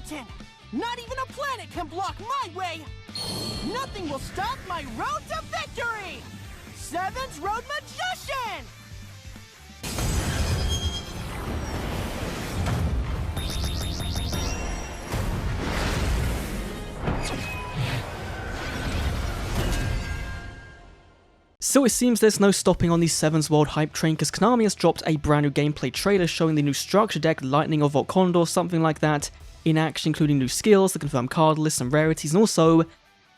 mountain! Not even a planet can block my way! Nothing will stop my road to victory! Seven's Road Magician! So it seems there's no stopping on the Seven's World hype train, because Konami has dropped a brand new gameplay trailer showing the new structure deck, Lightning or Voltcondor, something like that, in action, including new skills, the confirmed card list, and rarities, and also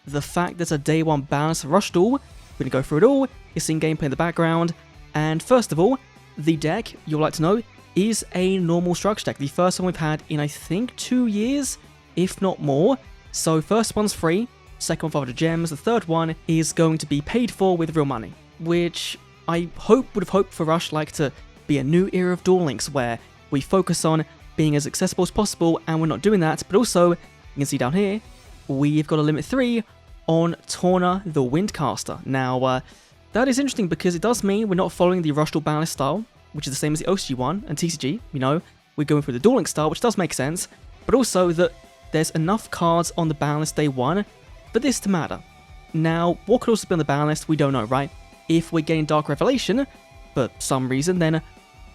the fact that a day one Banlist rush duel. We're going to go through it all. You're seeing gameplay in the background, and first of all, the deck, you'll like to know, is a normal structure deck. The first one we've had in, I think, 2 years, if not more. So first one's free. Second one 500 gems, the third one is going to be paid for with real money, which I would have hoped for Rush like to be a new era of Duel Links where we focus on being as accessible as possible, and we're not doing that. But also, you can see down here, we've got a limit 3 on Torna the Windcaster. Now, that is interesting because it does mean we're not following the Rush Duel Banlist style, which is the same as the OCG one and TCG, you know, we're going through the Duel Links style, which does make sense, but also that there's enough cards on the Banlist day one for this to matter. Now, what could also be on the ban list, we don't know, right? If we're getting Dark Revelation, for some reason, then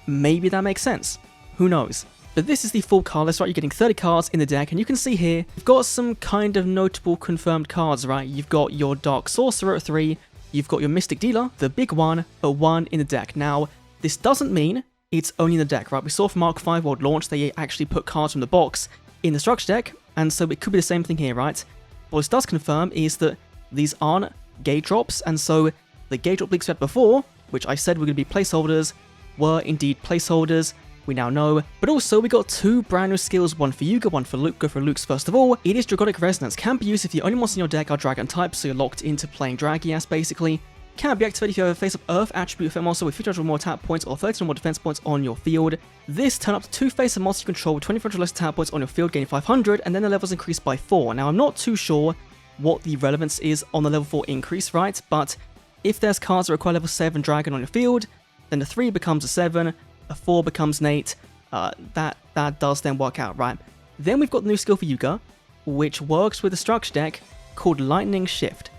maybe that makes sense. Who knows? But this is the full card list, right? You're getting 30 cards in the deck, and you can see here, you've got some kind of notable confirmed cards, right? You've got your Dark Sorcerer at 3, you've got your Mystic Dealer, the big one, at 1 in the deck. Now, this doesn't mean it's only in the deck, right? We saw from Mark V World launch, they actually put cards from the box in the structure deck, and so it could be the same thing here, right? What this does confirm is that these aren't gate drops, and so the gate drop leaks we had before, which I said were going to be placeholders, were indeed placeholders, we now know. But also, we got 2 brand new skills, one for Yuga, one for Luke. Go for Luke's first of all. It is Dragonic Resonance, can be used if the only monsters in your deck are dragon types, so you're locked into playing Dragias basically. Can be activated if you have a face-up Earth attribute effect monster with 50 or more attack points or 30 or more defense points on your field. This turn up to 2 face-up monsters you control with 25 or less attack points on your field, gain 500, and then the levels increase by 4. Now, I'm not too sure what the relevance is on the level 4 increase, right? But if there's cards that require level 7 dragon on your field, then the 3 becomes a 7, a 4 becomes an 8. That does then work out, right? Then we've got the new skill for Yuga, which works with a structure deck called Lightning Shift.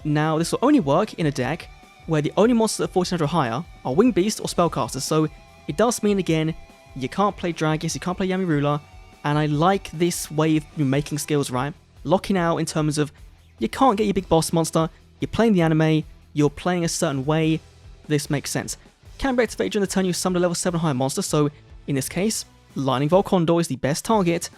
Now, this will only work in a deck where the only monsters at 1400 or higher are Winged Beast or Spellcasters, so it does mean, again, you can't play Dragias, you can't play Yami Ruler, and I like this way of making skills, right? Locking out in terms of, you can't get your big boss monster, you're playing the anime, you're playing a certain way, this makes sense. Can be activated during the turn you summon a level 7 or higher monster, so in this case, Lightning Voltcondor is the best target.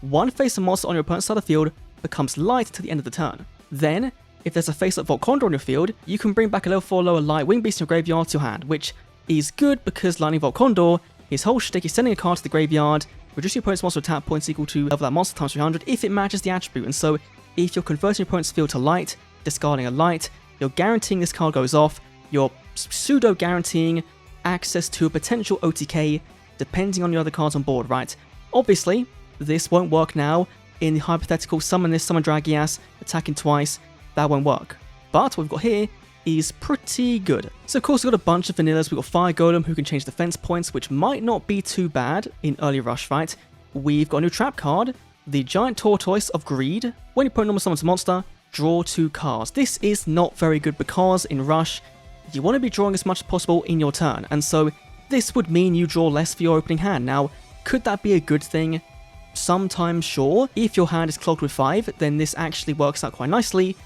One face-up monster on your opponent's side of the field becomes light to the end of the turn. Then, if there's a face-up Voltcondor on your field, you can bring back a level 4 lower light Winged Beast in your graveyard to your hand, which is good because Lightning Voltcondor, his whole shtick is sending a card to the graveyard, reduce your opponent's monster attack points equal to level that monster times 300 if it matches the attribute, and so if you're converting your opponent's field to light, discarding a light, you're guaranteeing this card goes off, you're pseudo-guaranteeing access to a potential OTK depending on the other cards on board, right? Obviously, this won't work now in the hypothetical summon this, summon Dragias, attacking twice, that won't work. But what we've got here is pretty good. So of course we've got a bunch of vanillas. We've got Fire Golem who can change defense points, which might not be too bad in early Rush, right? We've got a new trap card, the Giant Tortoise of Greed. When your opponent normally summons a monster, draw 2 cards. This is not very good because in Rush, you want to be drawing as much as possible in your turn, and so this would mean you draw less for your opening hand. Now, could that be a good thing? Sometimes, sure. If your hand is clogged with 5, then this actually works out quite nicely,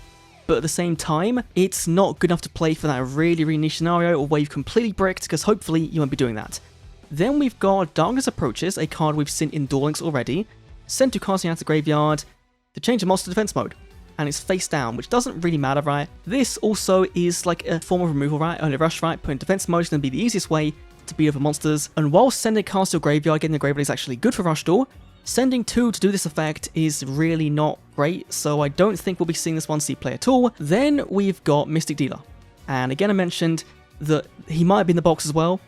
but at the same time, it's not good enough to play for that really niche scenario or where you've completely bricked, because hopefully you won't be doing that. Then we've got Darkness Approaches, a card we've seen in Duel Links already. Send 2 cards out to the graveyard to change the monster defense mode, and it's face down, which doesn't really matter, right? This also is like a form of removal, right? Early Rush, right? Putting defense mode is going to be the easiest way to beat over monsters, and while sending cards to your graveyard, getting the graveyard is actually good for Rush Duel, sending 2 to do this effect is really not great, so I don't think we'll be seeing this 1C play at all. Then we've got Mystic Dealer, and again I mentioned that he might be in the box as well.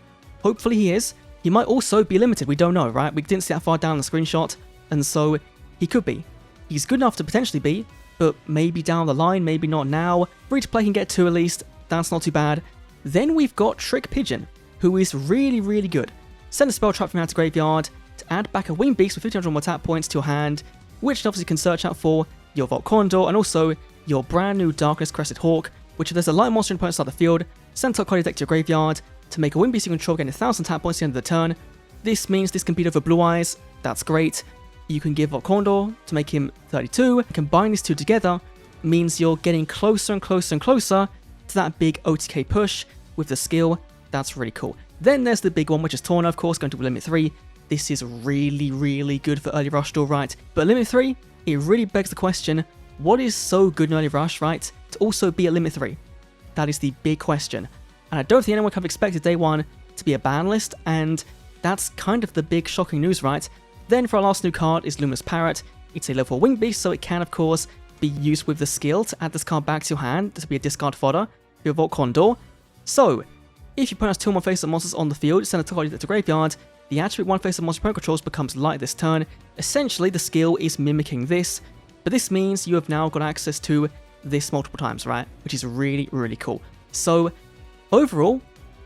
Hopefully he is. He might also be limited, we don't know, right? We didn't see that far down in the screenshot, and so he could be. He's good enough to potentially be, but maybe down the line, maybe not now. Free to play can get 2 at least, that's not too bad. Then we've got Trick Pigeon, who is really good. Send a spell trap from out to graveyard to add back a Winged Beast with 1500 more attack points to your hand. which obviously you can search out for your Voltcondor and also your brand new Darkness Crested Hawk, which if there's a light monster in opponent's side of the field, send top card deck to your graveyard to make a win beast you control gain 1000 tap points at the end of the turn. This means this can beat over Blue Eyes, that's great. You can give Voltcondor to make him 32, combine these two together means you're getting closer and closer and closer to that big OTK push with the skill, that's really cool. Then there's the big one, which is Torna, of course, going to limit 3. This is really good for early rush duel, right? But limit 3, it really begs the question, what is so good in early rush, right, to also be at limit 3? That is the big question. And I don't think anyone could have expected day 1 to be a ban list, and that's kind of the big shocking news, right? Then for our last new card is Luminous Parrot. It's a level 4 winged beast, so it can, of course, be used with the skill to add this card back to your hand to be a discard fodder for your Voltcondor. So, if your opponent has 2 more face-up monsters on the field, send a target to the graveyard, the attribute 1 face-up monster opponent controls becomes light this turn. Essentially, the skill is mimicking this, but this means you have now got access to this multiple times, right? Which is really cool. So, overall,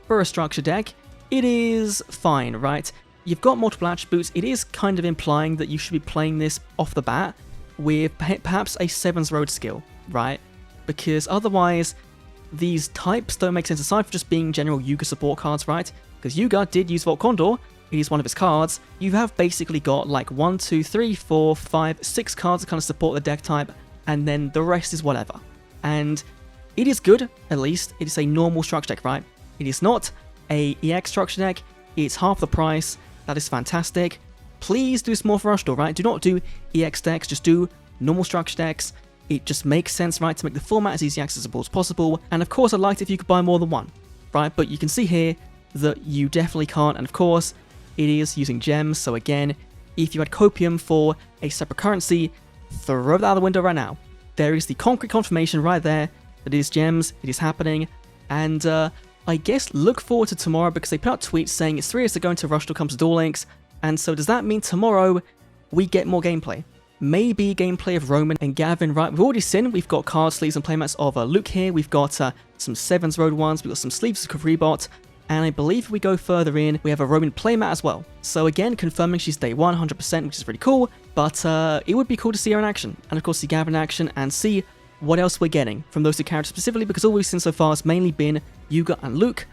for a structure deck, it is fine, right? You've got multiple attributes. It is kind of implying that you should be playing this off the bat with perhaps a 7's road skill, right? Because otherwise, these types don't make sense aside from just being general Yuga support cards, right? Because Yuga did use Voltcondor, it is one of his cards. You have basically got like 1, 2, 3, 4, 5, 6 cards that kind of support the deck type, and then the rest is whatever. And it is good, at least. It is a normal structure deck, right? It is not a EX structure deck. It's half the price. That is fantastic. Please do small for Rush Duel, right? Do not do EX decks, just do normal structure decks. It just makes sense, right, to make the format as easy accessible as possible. And of course, I'd like it if you could buy more than one, right? But you can see here that you definitely can't. And of course, it is using gems. So again, if you had Copium for a separate currency, throw that out the window right now. There is the concrete confirmation right there that it is gems, it is happening. And I guess look forward to tomorrow because they put out tweets saying it's 3 years to go until Rush Duel comes to Duel Links. And so does that mean tomorrow we get more gameplay? Maybe gameplay of Roman and Gavin, right? We've already seen, we've got card sleeves and playmats of Luke here. We've got some 7's road ones, we've got some sleeves of Rebot. And I believe if we go further in, we have a Roman playmat as well. So again, confirming she's day 1, 100%, which is really cool. But it would be cool to see her in action. And of course, see Gavin in action and see what else we're getting from those 2 characters specifically, because all we've seen so far has mainly been Yuga and Luke.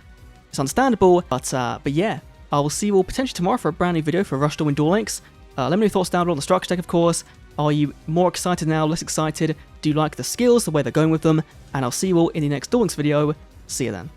It's understandable, but yeah. I will see you all potentially tomorrow for a brand new video for Rush Duel and Duel Links. Let me know your thoughts down below on the structure deck, of course. Are you more excited now, less excited? Do you like the skills, the way they're going with them? And I'll see you all in the next Duel Links video. See you then.